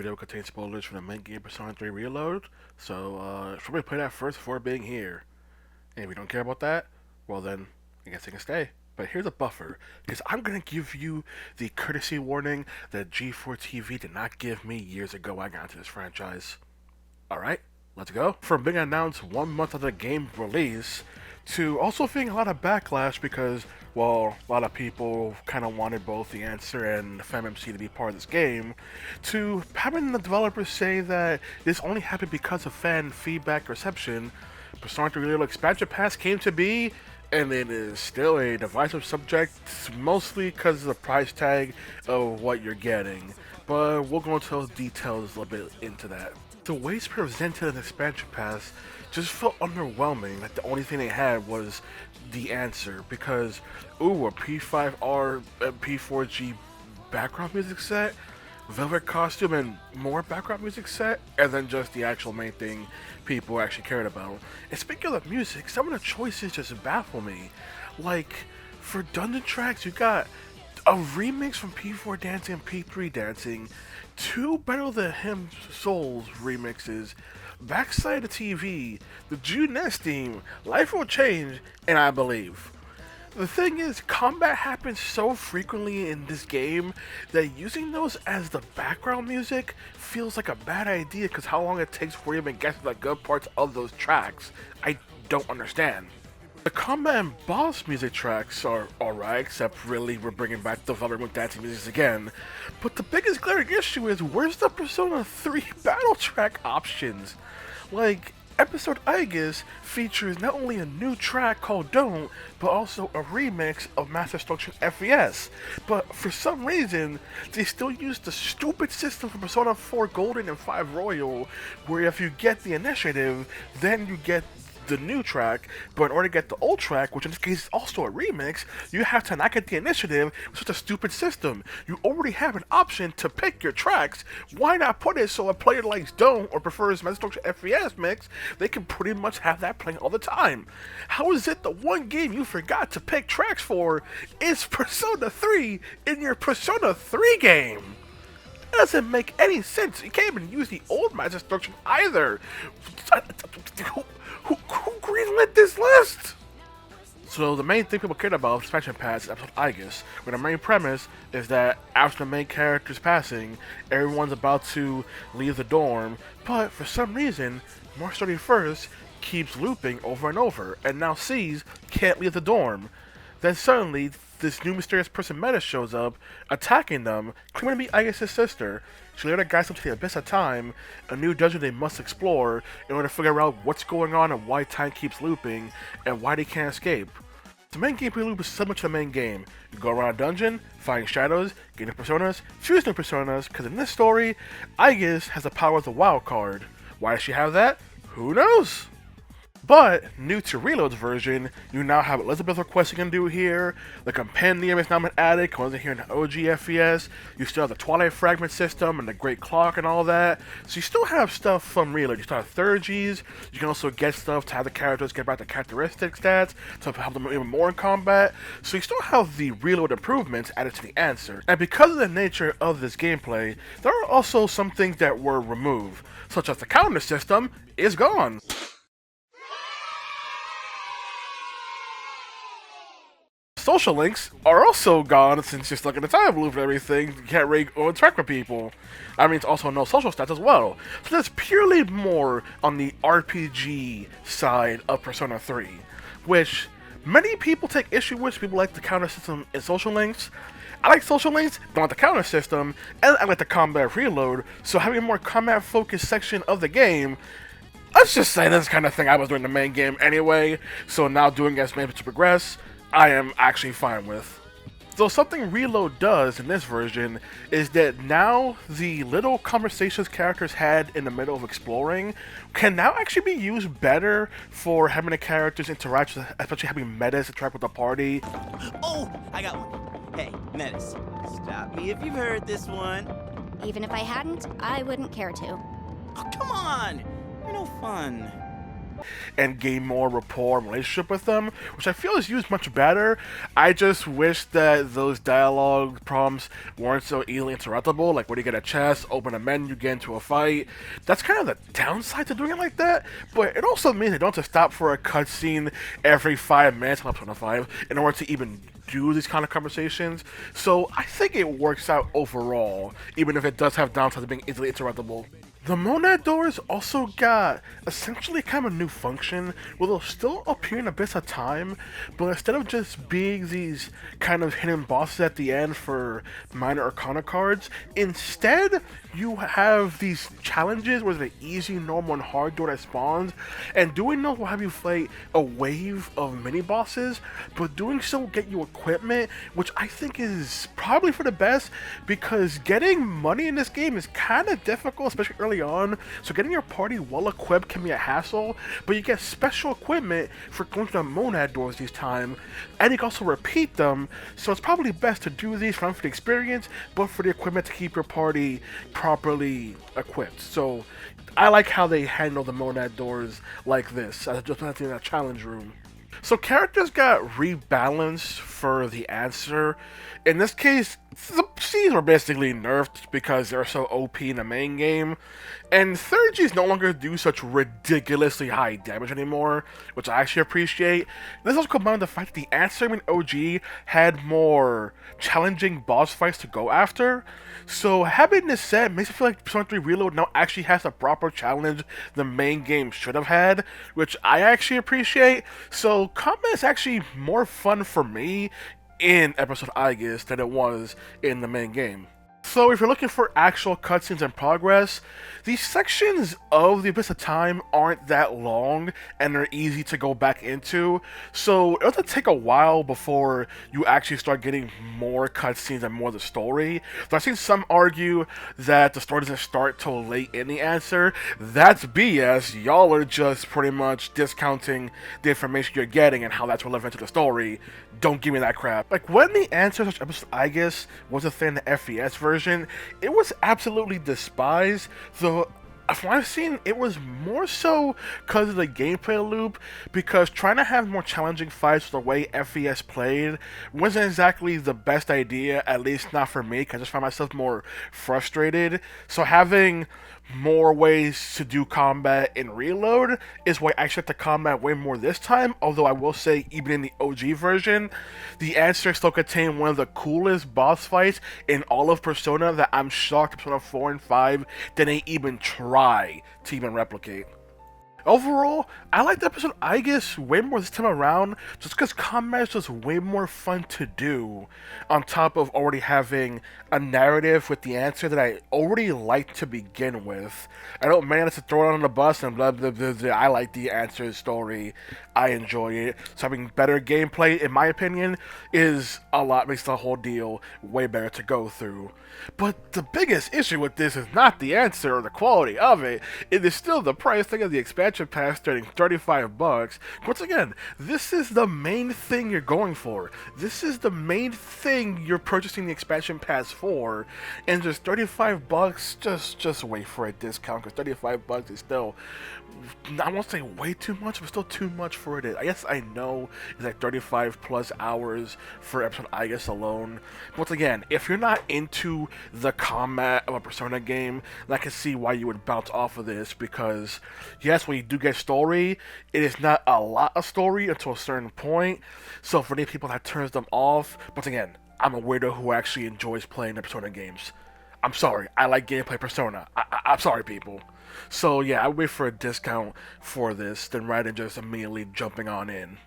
video contains spoilers from the main game Persona 3 Reload, so should we play that first before being here? And if you don't care about that, well then, I guess I can stay. But here's a buffer, because I'm going to give you the courtesy warning that G4 TV did not give me years ago when I got into this franchise. Alright, let's go. From being announced 1 month after the game release, to also feeling a lot of backlash because, well, a lot of people kind of wanted both the answer and the FemMC to be part of this game, to having the developers say that this only happened because of fan feedback reception. Persona 3 Reload Expansion Pass came to be, and it is still a divisive subject, mostly because of the price tag of what you're getting. But we'll go into those details a little bit into that. The ways presented in the expansion pass just felt underwhelming. Like the only thing they had was the answer, because ooh, a P5R and P4G background music set, velvet costume, and more background music set, and then just the actual main thing people actually cared about. And speaking of the music, some of the choices just baffle me. Like for dungeon tracks, you got a remix from P4 Dancing and P3 Dancing, two Better Than Him Souls remixes, Backside of TV, the June Nest theme, Life Will Change, and I Believe. The thing is, combat happens so frequently in this game that using those as the background music feels like a bad idea because how long it takes for you to even get to the good parts of those tracks, I don't understand. The combat and boss music tracks are alright, except really we're bringing back the Velvet dancing music again. But the biggest glaring issue is, where's the Persona 3 battle track options? Like, episode Aigis features not only a new track called Don't, but also a remix of Master Instruction FES. But for some reason, they still use the stupid system from Persona 4 Golden and 5 Royal, where if you get the initiative, then you get the new track, but in order to get the old track, which in this case is also a remix, you have to not get the initiative with such a stupid system. You already have an option to pick your tracks. Why not put it so a player likes Don't or prefers Master Instruction FES mix, they can pretty much have that playing all the time? How is it the one game you forgot to pick tracks for is Persona 3 in your Persona 3 game? That doesn't make any sense. You can't even use the old Master Instruction either. Who greenlit this list? So the main thing people cared about with expansion pass is episode Aigis, where the main premise is that after the main character's passing, everyone's about to leave the dorm, but for some reason, March 31st keeps looping over and over, and now C's can't leave the dorm. Then suddenly, this new mysterious person Metis shows up, attacking them, claiming to be Aigis' sister. She later guides them to the Abyss of Time, a new dungeon they must explore in order to figure out what's going on and why time keeps looping, and why they can't escape. The main gameplay loop is similar to the main game. You go around a dungeon, find shadows, get new personas, choose new personas, because in this story, Aigis has the power of the wild card. Why does she have that? Who knows? But, new to Reload's version, you now have Elizabeth requests you can do here, the Compendium is now been added, comes in here in the OG FES, you still have the Twilight Fragment system and the Great Clock and all that, so you still have stuff from Reload. You still have Theurgies, you can also get stuff to have the characters get back the characteristic stats, to help them even more in combat, so you still have the Reload improvements added to the answer. And because of the nature of this gameplay, there are also some things that were removed, such as the counter system is gone. Social links are also gone since you're stuck in a time loop and everything. You can't really interact with people. I mean, it's also no social stats as well. So that's purely more on the RPG side of Persona 3, which many people take issue with. People like the counter system and social links. I like social links, don't like the counter system, and I like the combat reload, so having a more combat focused section of the game, let's just say this kind of thing I was doing in the main game anyway, so now doing as maybe to progress, I am actually fine with. So something Reload does in this version is that now the little conversations characters had in the middle of exploring can now actually be used better for having the characters interact with, especially having Metis interact with the party. Oh, I got one. Hey, Metis, stop me if you've heard this one. Even if I hadn't, I wouldn't care to. Oh, come on, you're no fun. and gain more rapport and relationship with them, which I feel is used much better. I just wish that those dialogue prompts weren't so easily interruptible, like when you get a chest, open a menu, get into a fight. That's kind of the downside to doing it like that, but it also means they don't have to stop for a cutscene every 5 minutes on Persona 5 in order to even do these kind of conversations. So I think it works out overall, even if it does have downsides of being easily interruptible. The Monad doors also got essentially kind of a new function where they'll still appear in Abyss of Time, but instead of just being these kind of hidden bosses at the end for minor arcana cards, instead you have these challenges where there's an easy, normal, and hard door that spawns, and doing those will have you fight a wave of mini bosses, but doing so will get you equipment, which I think is probably for the best, because getting money in this game is kind of difficult, especially early on, so getting your party well equipped can be a hassle, but you get special equipment for going to the Monad doors each time, and you can also repeat them, so it's probably best to do these not for the experience, but for the equipment to keep your party properly equipped. So I like how they handle the Monad doors like this, as just not in a challenge room. So characters got rebalanced for the answer. In this case, the C's were basically nerfed because they're so OP in the main game, and Theurgys no longer do such ridiculously high damage anymore, which I actually appreciate. This also combined with the fact that the answer in OG had more challenging boss fights to go after, so having this set makes it feel like Persona 3 Reload now actually has a proper challenge the main game should have had, which I actually appreciate. So combat is actually more fun for me in episode Aigis than it was in the main game. So if you're looking for actual cutscenes and progress, these sections of the Abyss of Time aren't that long and they're easy to go back into, so it'll take a while before you actually start getting more cutscenes and more of the story. So I've seen some argue that the story doesn't start till late in the answer. That's BS. Y'all are just pretty much discounting the information you're getting and how that's relevant to the story. Don't give me that crap. Like, when the answer to episode Aigis was a thing in the FES version, it was absolutely despised, though from what I've seen, it was more so because of the gameplay loop, because trying to have more challenging fights the way FES played wasn't exactly the best idea, at least not for me, because I just found myself more frustrated. So having more ways to do combat in Reload is why I expect the combat way more this time, although I will say even in the OG version, the answer still contained one of the coolest boss fights in all of Persona that I'm shocked Persona 4 and 5 didn't even try to even replicate. Overall, I liked episode Aigis way more this time around, just because combat is just way more fun to do, on top of already having a narrative with the answer that I already liked to begin with. I don't manage to throw it on the bus and blah blah blah blah. I like the answer story, I enjoy it. So having better gameplay, in my opinion, is a lot, makes the whole deal way better to go through. But the biggest issue with this is not the answer or the quality of it, it is still the price tag of the expansion pass starting $35. Once again, this is the main thing you're going for. This is the main thing you're purchasing the expansion pass for, and just $35, just wait for a discount, because $35 is still, I won't say way too much, but still too much for it. I guess I know it's like 35 plus hours for episode Aigis alone. But once again, if you're not into the combat of a Persona game, then I can see why you would bounce off of this, because yes, when you do get story, it is not a lot of story until a certain point. So for the people that turns them off, once again, I'm a weirdo who actually enjoys playing the Persona games. I'm sorry, I like gameplay Persona. I'm sorry, people. So yeah, I wait for a discount for this, then rather than just immediately jumping on in.